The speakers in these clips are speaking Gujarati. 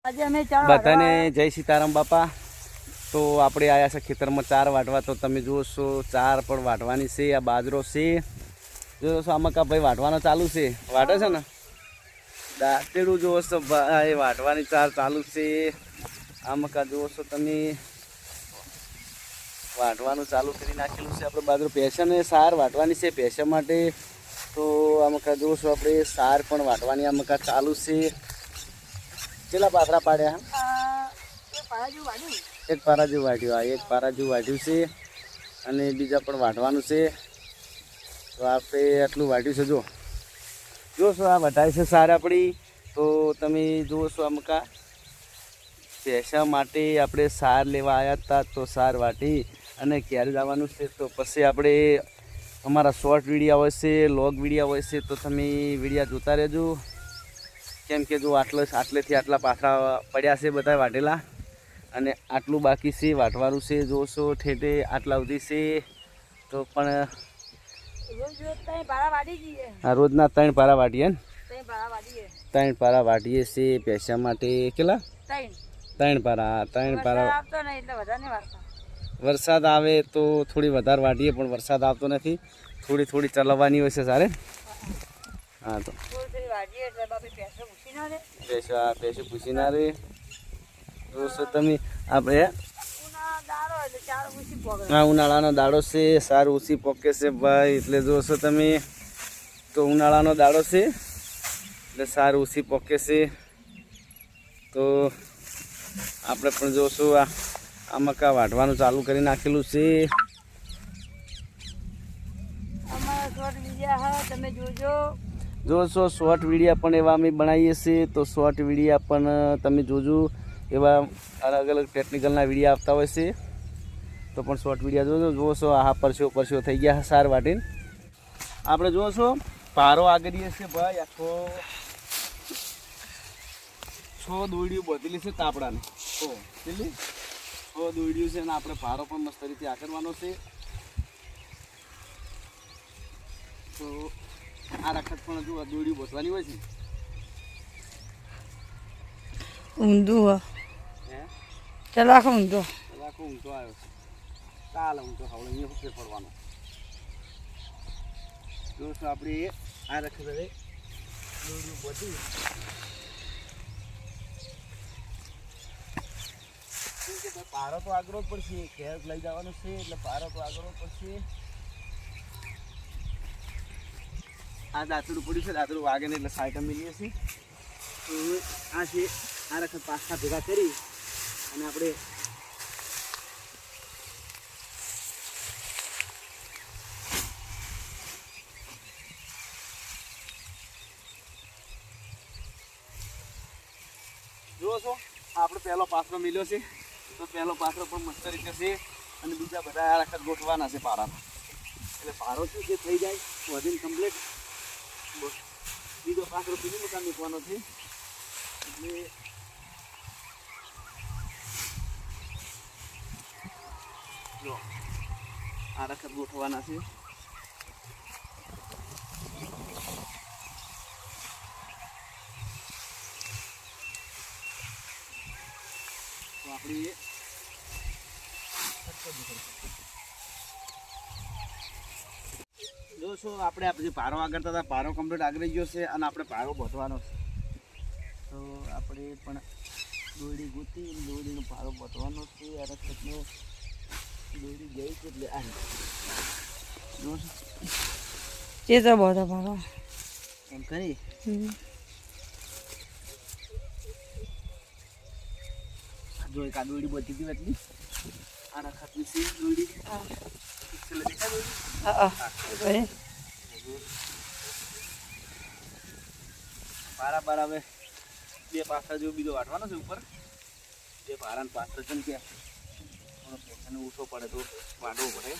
બધાને જય સીતારામ બાપા। તો આપણે આયા છે ખેતરમાં ચાર વાટવા। તો તમે જુઓ છો ચાર પણ વાટવાની છે। આ બાજરો છે, જો છો આમાં કા ભાઈ વાટવાનો ચાલુ છે, વાટે છે ને દાંતેડું જુઓ છો ભાઈ, વાટવાની ચાર ચાલુ છે। આમાં કા જુઓ છો તમે વાટવાનું ચાલુ કરી નાખેલું છે। આપણે બાજરો પેશને સાર વાટવાની છે પેશા માટે। તો આમાં કા જુઓ છો આપણે સાર પણ વાટવાની આમાં કા ચાલુ છે। કેટલા પાથરા પાડ્યા? એક પારા જેવું વાટ્યું, આ એક પારા જેવું વાટ્યું છે અને બીજા પણ વાટવાનું છે। તો આપણે આટલું વાટ્યું છે। જો છો આ વટાય છે સાર આપણી। તો તમે જુઓ છો આ મકા ભેંસા માટે આપણે સાર લેવા આવ્યા હતા। તો સાર વાટી અને ક્યારે જવાનું છે તો પછી આપણે અમારા શોર્ટ વિડીયો આવે છે, લોગ વિડીયો આવે છે, તો તમે વિડીયો જોતા રહેજો। કેમ કે જો આટલેથી આટલા પાથરા પડ્યા છે બધા વાટેલા અને આટલું બાકી છે વાટવાનું છે। જોશો ઠેઠે આટલા સુધી છે। તો પણ આ રોજના 3 પારા વાટીએ ને, 3 પારા વાટીએ છે પૈસા માટે। કેટલા? 3 પારા, 3 પારા। વરસાદ આવે તો થોડી વધારે વાટીએ, પણ વરસાદ આવતો નથી, થોડી થોડી ચલાવવાની હોય છે સારે। હા તો પૈસા પૂછી ના રે। જોશો તમે આપણે હા ઉનાળાનો દાડો છે, સારું ઓછી પોકે છે ભાઈ। એટલે જોશો તમે તો ઉનાળાનો દાડો છે એટલે સારું ઓછી પોકે છે। તો આપણે પણ જોશું આ મકા વાટવાનું ચાલુ કરી નાખેલું છે। જોશો શોર્ટ વિડીયા પણ એવા અમે બનાવીએ છીએ। તો શોર્ટ વિડીયા પણ તમે જોજો, એવા અલગ અલગ ટેકનિકલના વિડીયા આવતા હોય છે। તો પણ શોર્ટ વિડીયા જોજો। જોશો આ પરસ્યો થઈ ગયા સાર વાટીને। આપણે જોશો પારો આગળીએ છે ભાઈ, આખો 6 દોડીઓ બધેલી છે તાપડાને। કેટલી 6 દોડીઓ છે અને આપણે પારો પણ મસ્ત રીતે આકરવાનો છે। તો આ રખત પણ હજુ દોડીઓ બોસવાની હોય છે। ઊંધું ચલાખો ઊંધો આવ્યો છે, ચાલે ઊંધો હવે અહીંયા ફેર પડવાનો। દોસ્તો આપણે આ રખત હવે દોડીઓ બોધી પારો તો આગળ જ પડશે, ખેર લઈ જવાનું છે એટલે પારો તો આગળ જ પડશે। આ દાંતડું પડ્યું છે, દાંતડું વાગે ને એટલે સાઈડ મિલીએ છીએ। તો આ છે આ રખત પાછા ભેગા કરી અને આપણે જુઓ છો આપણે પહેલો પાથરો મિલ્યો છે। તો પહેલો પાથરો પણ મસ્ત રીતે છે અને બીજા બધા આ રખત ગોઠવાના છે પારામાં। એટલે પારો શું જે થઈ જાય વધીને કમ્પ્લીટ બીજો પાથરો બીજી મકાન મૂકવાનો છે। એટલે જો આ રખત ગોઠવાના છે। તો આપણે જોશો આપણે જે પારો આગળ હતા પારો કમ્પ્લીટ આગળ ગયો છે અને આપણે પારો બોધવાનો છે। તો આપણે પણ દોડી ગોતી દોડીનો પારો બોધવાનો છે। આ રખતનો દોડી ગઈ છે એટલે આ જોશો જે તો બધો પારો એમ કરી જો એક આ દોડી બોધી હતી એટલી આ રખતની છે દોડી। પારા પારા હવે 2 પાથરા જેવું બીજો વાટવાનો છે ઉપર। 2 પારા ને પાથરા છે ને કે થોડો પેસાને ઊંચો પડે તો વાટવું પડે।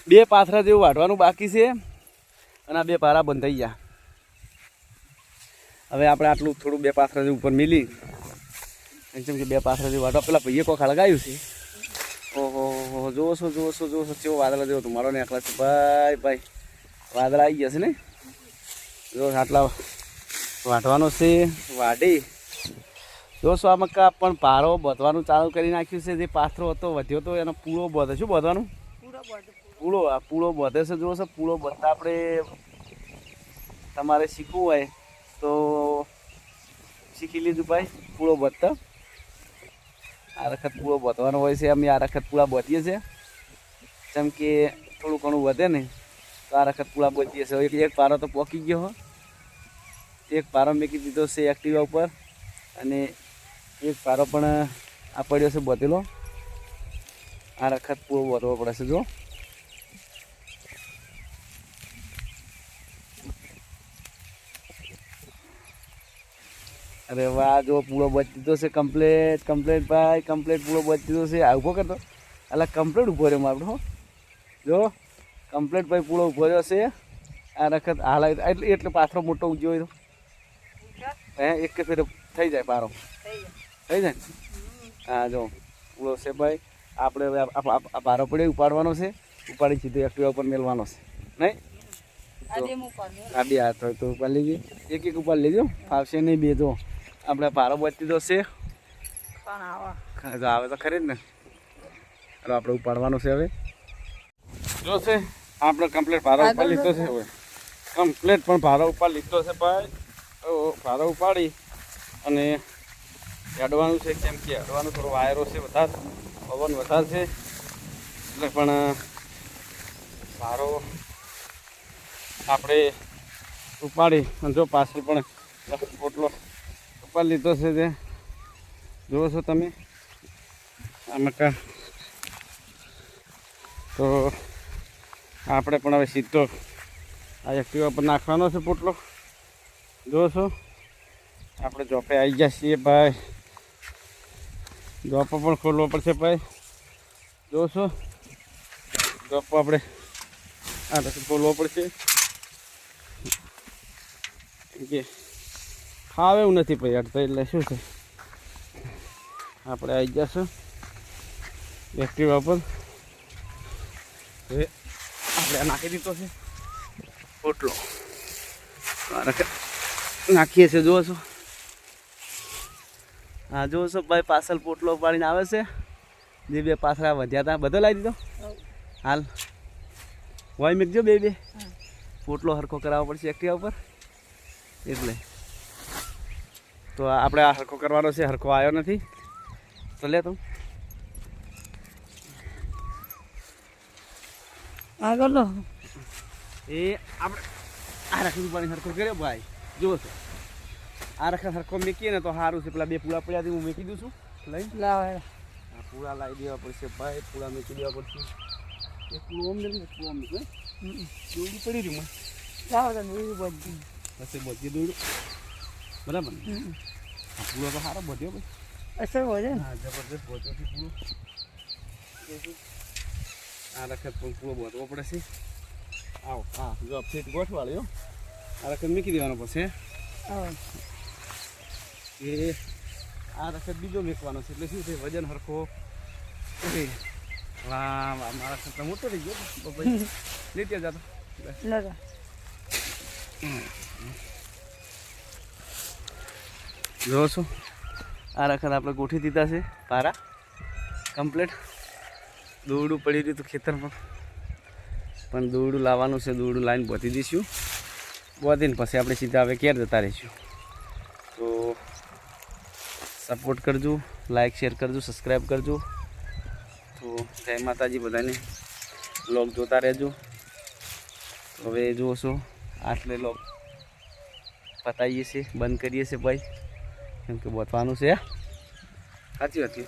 2 પાથરા જેવું વાટવાનું બાકી છે અને આ 2 પારા બંધાઈ ગયા। હવે આપણે આટલું થોડું 2 પાથરા જેવું ઉપર મિલી એકદમ કે 2 પાથરા જેવું વાટવા પેલા ભાઈએ કોક હળગાવ્યું છે। ઓહો જોશો કેવો વાદળા જેવો તમારો ને એકલા છે ભાઈ, વાદળા આવી ગયા છે ને। જો આટલા વાઢવાનો છે વાઢી જોશો આ મકા પણ પારો બધવાનું ચાલુ કરી નાખ્યું છે. જે પાથરો હતો વધ્યો તો એનો પૂળો બધે. શું બધવાનું? પૂળો. આ પૂળો બધે છે. જોશો પૂળો બધતા આપણે તમારે શીખવું હોય તો શીખી લીધું ભાઈ. પૂળો બધતા આ વખત પૂળો બધવાનો હોય છે. અમે આ વખત પૂળા બધીએ છીએ. જેમ કે થોડું ઘણું વધે ને તો આ વખત પૂળા બધીએ છીએ. એક પારો તો પોકી ગયો હો. એક પારો મેકી દીધો છે એક્ટિવા ઉપર અને એક પારો પણ આ પડ્યો છે બધેલો. આ વખત પૂળો વધવો પડે છે. જો અરે વાહ, જો પૂળો બચી દીધો છે. કમ્પ્લેટ ભાઈ, કમ્પ્લેટ પૂળો બચી દીધો છે. આ ઊભો કરતો એટલે કમ્પ્લેટ ઊભો રહ્યો આપણો. જો કમ્પ્લેટ ભાઈ પૂળો ઊભો રહ્યો છે. આ વખત હાલ એટલે પાથરો મોટો ઊંચો હોય તો એક કે ફેર થઈ જાય પારો. થઈ જાય. હા જો પૂળો છે ભાઈ. આપણે હવે આ પારો પડે ઉપાડવાનો છે. ઉપાડી સીધો એક્ટિવા ઉપર મેળવાનો છે. નહીં આ બે હાથ હોય તો ઉપાડી લેજે. એક ઉપાડી લેજો. ફાવશે નહીં બે. જો આપણે પારો બચી દો છે. આવે તો ખરી જ ને. ચાલો આપણે ઉપાડવાનો છે હવે. જો છે આપણે કમ્પ્લેટ પારો ઉપાડી લીધો છે. હવે કમ્પ્લેટ પણ પારો ઉપાડી લીધો છે ભાઈ. પારો ઉપાડી અને અડવાનું છે. કેમ કે અડવાનું થોડો વાયરો છે વધારે, પવન વધારે છે એટલે પણ પારો આપણે ઉપાડી અને જો પાછળ પણ પોટલો ઉપાડી લીધો છે. તે જુઓ છો તમે આ મકા. તો આપણે પણ હવે સીધો આ એક્ટિવા પર નાખવાનો છે પોટલો. જુઓ છો આપણે જોપે આવી ગયા છીએ ભાઈ. જોપો પણ ખોલવો પડશે ભાઈ. જુઓ છો જોપો આપણે આ રસ્તો ખોલવો પડશે. કે ખાવે એવું નથી ભાઈ અડતો એટલે શું છે. આપણે આવી જશું એક્ટિવા પર. હવે આપણે નાખી દીધો છે પોટલો. નાખીએ છીએ. જુઓ છો હા જુઓ છો ભાઈ પાછળ પોટલો પાડીને આવે છે. જે બે પાછળ વધ્યા હતા બધો લાવી દીધો. હાલ હોય મેકજો બે પોટલો હરખો કરાવવો પડશે એક્ટિવા ઉપર. એટલે તો આપણે આ હરખો કરવાનો છે. હરખો આવ્યો નથી તો લે તું આગળ એ આપણે આ રાખી પાણી હરખો કર્યો ભાઈ. જુઓ છો આ રખા હરખો મેકીએ ને તો સારું છે. પેલા બે પૂળા પડ્યા હું મેકી દઉં છું. લઈ લાવે આ પૂળા લાવી દેવા પડશે ભાઈ. પૂળા મેકી દેવા પડશે. એક પૂળો આમ ને પૂળો આમ નીકળે દોડું પડી રહ્યું લાવો તો બધું પછી બધી દોડું બરાબર ને. આ પૂળો તો સારો બધ્યો ભાઈ. અસર હોય ને. હા જબરદસ્ત બધ્યો છે પૂળો. આ રખત પણ પૂળો બધવો પડે છે. આવો હા જો ફીટ ગોઠવાળ્યો. આ રખત મૂકી દેવાનો પછી એ આ રખત બીજો મેકવાનો છે. એટલે શું છે વજન હરખો. વાહ મારા કરતા મોટો થઈ ગયો ભાઈ. લીધે જતો જો છો આ રખત આપણે ગોઠવી દીધા છે પારા કમ્પ્લીટ. દોરડું પડી રહ્યું હતું ખેતરમાં પણ દોરડું લાવવાનું છે. દોરડું લાવીને બોધી દઈશું. બોધીને પછી આપણે સીધા હવે ઘેર જતા રહીશું. તો સપોર્ટ કરજો, લાઈક શેર કરજો, સબસ્ક્રાઈબ કરજો. તો જય માતાજી બધાને. વ્લોગ જોતા રહેજો. હવે જુઓ છો આટલે વ્લોગ પતાવીએ છીએ, બંધ કરીએ છીએ ભાઈ. કેમ કે બોધવાનું છે. સાચી વાત છે.